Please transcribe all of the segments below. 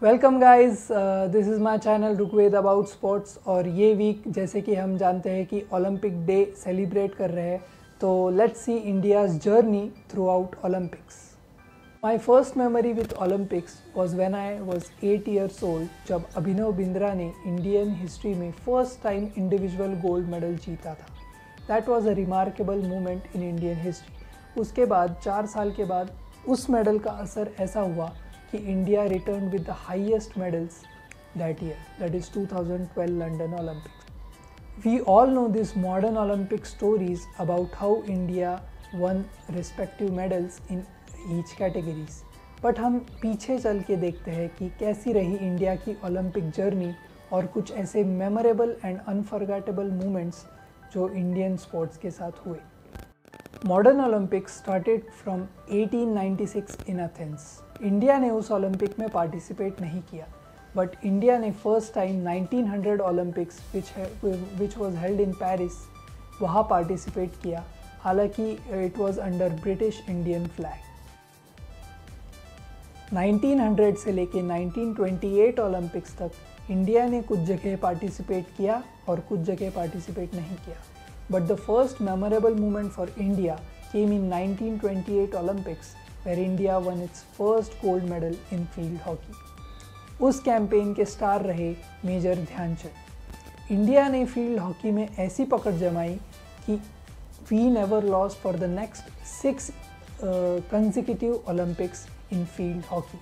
Welcome guys, this is my channel रुकवेद about sports. और ये वीक जैसे कि हम जानते हैं कि ओलंपिक डे सेलिब्रेट कर रहे हैं, तो let's see India's journey through out Olympics. My first memory with Olympics was when I was 8 years old, जब अभिनव बिंद्रा ने इंडियन हिस्ट्री में first time individual gold medal जीता था। That was a remarkable moment in Indian history. उसके बाद 4 साल के बाद उस मेडल का असर ऐसा हुआ कि India returned with the highest medals that year, that is 2012 London Olympics. We all know these modern Olympic stories about how India won respective medals in each categories. But हम पीछे चल के देखते हैं कि कैसी रही इंडिया की ओलंपिक जर्नी और कुछ ऐसे मेमोरेबल एंड अनफॉरगेटेबल मोमेंट्स जो इंडियन स्पोर्ट्स के साथ हुए। Modern Olympics started from 1896 in Athens. India ने उस ओलंपिक में पार्टिसिपेट नहीं किया, बट इंडिया ने first time 1900 Olympics which was held in Paris, वहाँ पार्टिसिपेट किया। हालांकि it was under British Indian flag. 1900 से लेके 1928 ओलंपिक्स तक इंडिया ने कुछ जगह पार्टिसिपेट किया और कुछ जगह पार्टिसिपेट नहीं किया। But the first memorable moment for India came in 1928 Olympics, where India won its first gold medal in field hockey. उस कैंपेन के स्टार रहे मेजर ध्यानचंद। इंडिया ने फील्ड हॉकी में ऐसी पकड़ जमाई कि we never lost for the next 6 consecutive Olympics in field hockey.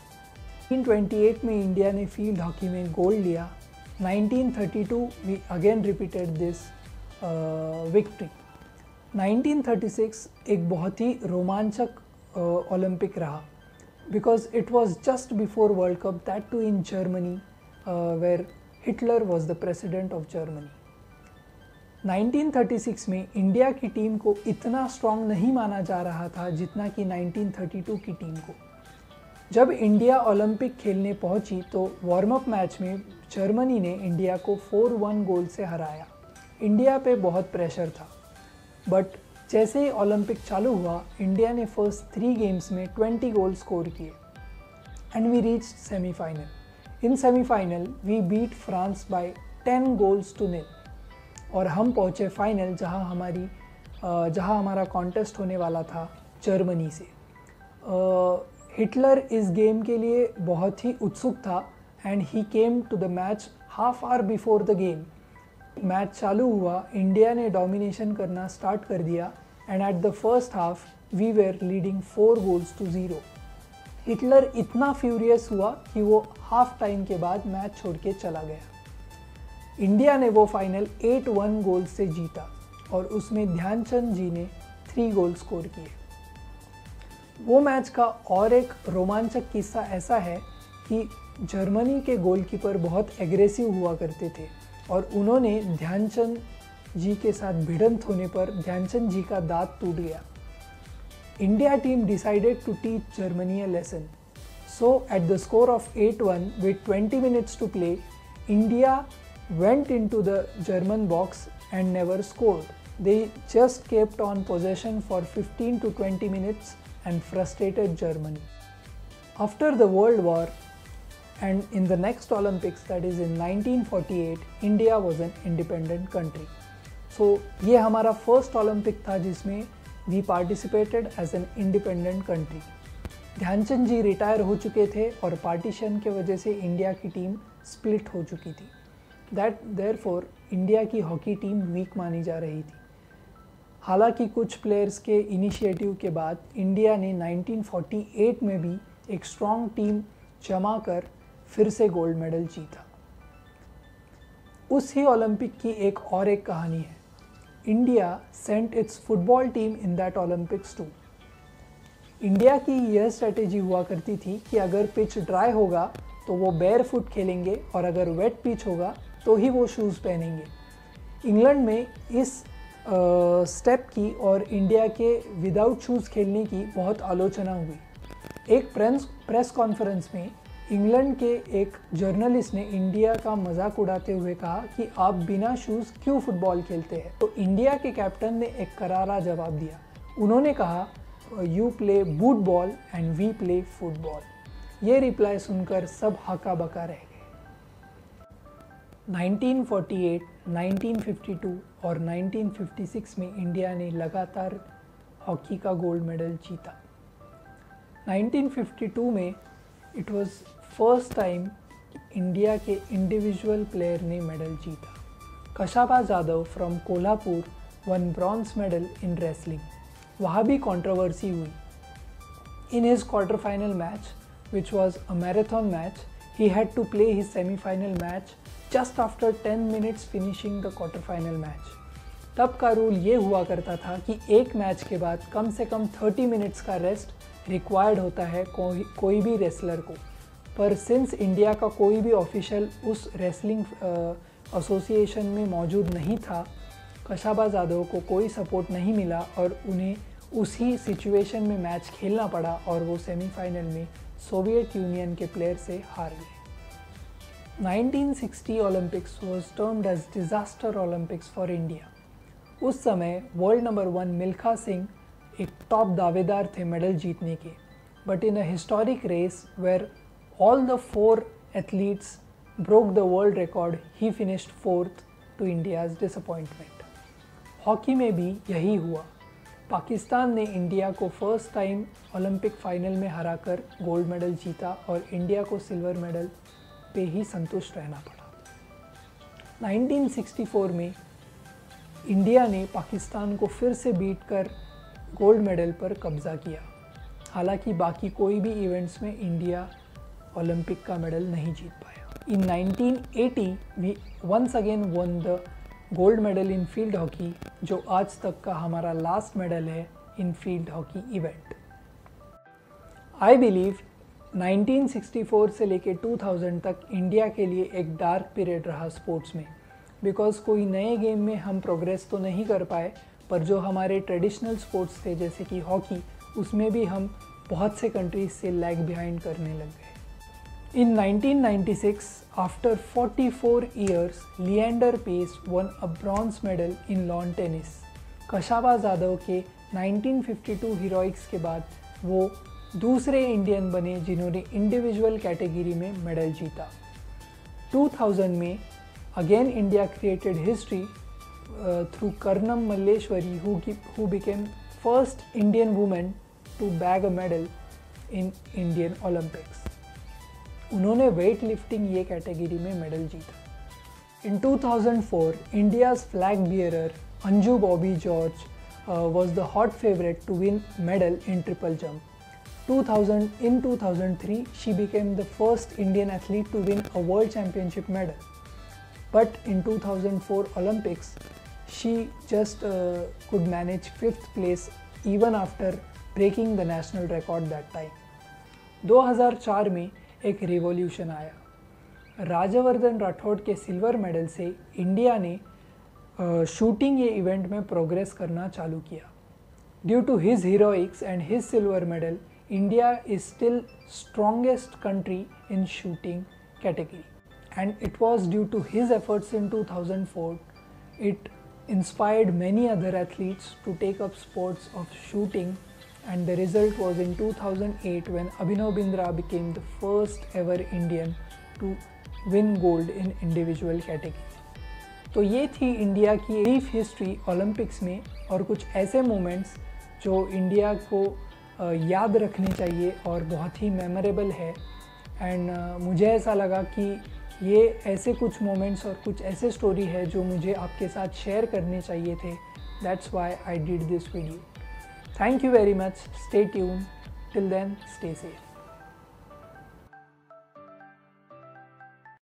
1928 में इंडिया ने फील्ड हॉकी में गोल्ड लिया। 1932 we again repeated this victory. 1936 एक बहुत ही रोमांचक ओलंपिक रहा, because it was just before world cup, that too in Germany, where Hitler was the president of Germany. 1936 में इंडिया की टीम को इतना स्ट्रॉन्ग नहीं माना जा रहा था जितना कि 1932 की टीम को। जब इंडिया ओलंपिक खेलने पहुंची तो वार्म अप मैच में जर्मनी ने इंडिया को 4-1 गोल से हराया। इंडिया पे बहुत प्रेशर था, बट जैसे ही ओलंपिक चालू हुआ, इंडिया ने फर्स्ट 3 गेम्स में 20 गोल स्कोर किए and we reach semifinal. In semifinal we beat France by 10 goals to 0 और हम पहुँचे फाइनल, जहाँ हमारा कॉन्टेस्ट होने वाला था जर्मनी से। हिटलर इस गेम के लिए बहुत ही उत्सुक था and he came to the match half hour before the game. Match चालू हुआ, इंडिया ने डोमिनेशन करना स्टार्ट कर दिया and at the first half we were leading 4 goals to 0। Hitler इतना फ्यूरियस हुआ कि वो हाफ टाइम के बाद मैच छोड़ के चला गया। इंडिया ने वो फाइनल 8-1 गोल से जीता और उसमें ध्यानचंद जी ने 3 गोल स्कोर किए। वो मैच का और एक रोमांचक किस्सा ऐसा है कि जर्मनी के गोलकीपर बहुत एग्रेसिव हुआ करते थे और उन्होंने ध्यानचंद जी के साथ भिड़ंत होने पर ध्यानचंद जी का दांत टूट गया। India team decided to teach Germany a lesson. So at the score of 8-1 with 20 minutes to play, India went into the German box and never scored. They just kept on possession for 15 to 20 minutes and frustrated Germany. After the World War, and in the next Olympics, that is in 1948, India was an independent country. So ये हमारा first Olympic था जिसमें we participated as an independent country. Dhyanchand ji retire हो चुके थे और partition के वजह से इंडिया की टीम स्प्लिट हो चुकी थी। Therefore इंडिया की हॉकी टीम वीक मानी जा रही थी। हालांकि कुछ प्लेयर्स के इनिशिएटिव के बाद इंडिया ने 1948 में भी एक स्ट्रॉन्ग टीम जमा कर फिर से गोल्ड मेडल जीता। उस ही ओलंपिक की एक कहानी है। India sent its football team in that Olympics too. India की यह स्ट्रेटेजी हुआ करती थी कि अगर पिच ड्राई होगा तो वो बेयर फुट खेलेंगे और अगर वेट पिच होगा तो ही वो शूज़ पहनेंगे। इंग्लैंड में इस स्टेप की और इंडिया के विदाउट शूज़ खेलने की बहुत आलोचना हुई। एक प्रेस कॉन्फ्रेंस में इंग्लैंड के एक जर्नलिस्ट ने इंडिया का मजाक उड़ाते हुए कहा कि आप बिना शूज़ क्यों फुटबॉल खेलते हैं। तो इंडिया के कैप्टन ने एक करारा जवाब दिया। उन्होंने कहा, you play boot ball and we play football. ये रिप्लाई सुनकर सब हका बका रह गए। 1948, 1952 और 1956 में इंडिया ने लगातार हॉकी का गोल्ड मेडल जीता। 1952 में it was first time India के इंडिविजुअल प्लेयर ने मेडल जीता। Khashaba Jadhav from Kolhapur won bronze medal in wrestling. वहाँ भी कंट्रोवर्सी हुई। In his quarter-final match, which was a marathon match, he had to play his semi-final match just after 10 minutes finishing the quarter-final match. तब का rule ये हुआ करता था कि एक मैच के बाद कम से कम 30 मिनट्स का रेस्ट रिक्वायर्ड होता है कोई भी रेसलर को। पर सिंस इंडिया का कोई भी ऑफिशियल उस रेसलिंग एसोसिएशन में मौजूद नहीं था, कशाबा जाधव को कोई सपोर्ट नहीं मिला और उन्हें उसी सिचुएशन में मैच खेलना पड़ा और वो सेमीफाइनल में सोवियत यूनियन के प्लेयर से हार गए। 1960 Olympics was termed as disaster Olympics for India. उस समय वर्ल्ड नंबर 1 मिल्खा सिंह एक टॉप दावेदार थे मेडल जीतने के, but in a historic race where all the 4 athletes broke the world record, he finished 4th to India's disappointment. Hockey में भी यही हुआ। पाकिस्तान ने इंडिया को फर्स्ट टाइम ओलंपिक फाइनल में हराकर गोल्ड मेडल जीता और इंडिया को सिल्वर मेडल पे ही संतुष्ट रहना पड़ा। 1964 में इंडिया ने पाकिस्तान को फिर से बीट कर गोल्ड मेडल पर कब्जा किया। हालांकि बाकी कोई भी इवेंट्स में इंडिया ओलंपिक का मेडल नहीं जीत पाया। In 1980 we once again won the gold medal in field hockey, जो आज तक का हमारा लास्ट मेडल है in field hockey event. I believe 1964 से लेके 2000 तक इंडिया के लिए एक डार्क पीरियड रहा स्पोर्ट्स में, बिकॉज कोई नए गेम में हम प्रोग्रेस तो नहीं कर पाए, पर जो हमारे ट्रेडिशनल स्पोर्ट्स थे जैसे कि हॉकी, उसमें भी हम बहुत से कंट्रीज से लैग बिहाइंड करने लग गए। In 1996, after 44 years, Leander Paes won a bronze medal in lawn tennis. कशाबा Jadhav के 1952 हीरोइक्स के बाद वो दूसरे इंडियन बने जिन्होंने इंडिविजुअल कैटेगरी में मेडल जीता। 2000 में again India created history through Karnam Malleswari who became first Indian woman to bag a medal in Indian Olympics. उन्होंने वेट लिफ्टिंग ये कैटेगरी में मेडल जीता। इन 2004 India's flag bearer Anju Bobby George was the hot favorite to win medal in triple jump. 2003 she became the first Indian athlete to win a world championship medal. But in 2004 Olympics she just could manage 5th place even after breaking the national record that time. 2004 में एक revolution आया। राजवर्धन राठौड़ के silver medal से India ने shooting ये event में progress करना चालू किया। Due to his heroics and his silver medal, India is still strongest country in shooting category, and it was due to his efforts in 2004 it inspired many other athletes to take up sports of shooting. And the result was in 2008 when Abhinav Bindra became the first ever Indian to win gold in individual category. तो ये थी India की brief history Olympics में और कुछ ऐसे moments जो India को याद रखने चाहिए और बहुत ही मेमोरेबल है। एंड मुझे ऐसा लगा कि ये ऐसे कुछ मोमेंट्स और कुछ ऐसे स्टोरी है जो मुझे आपके साथ शेयर करने चाहिए थे। That's why I did this video. Thank you very much. Stay tuned. Till then, stay safe.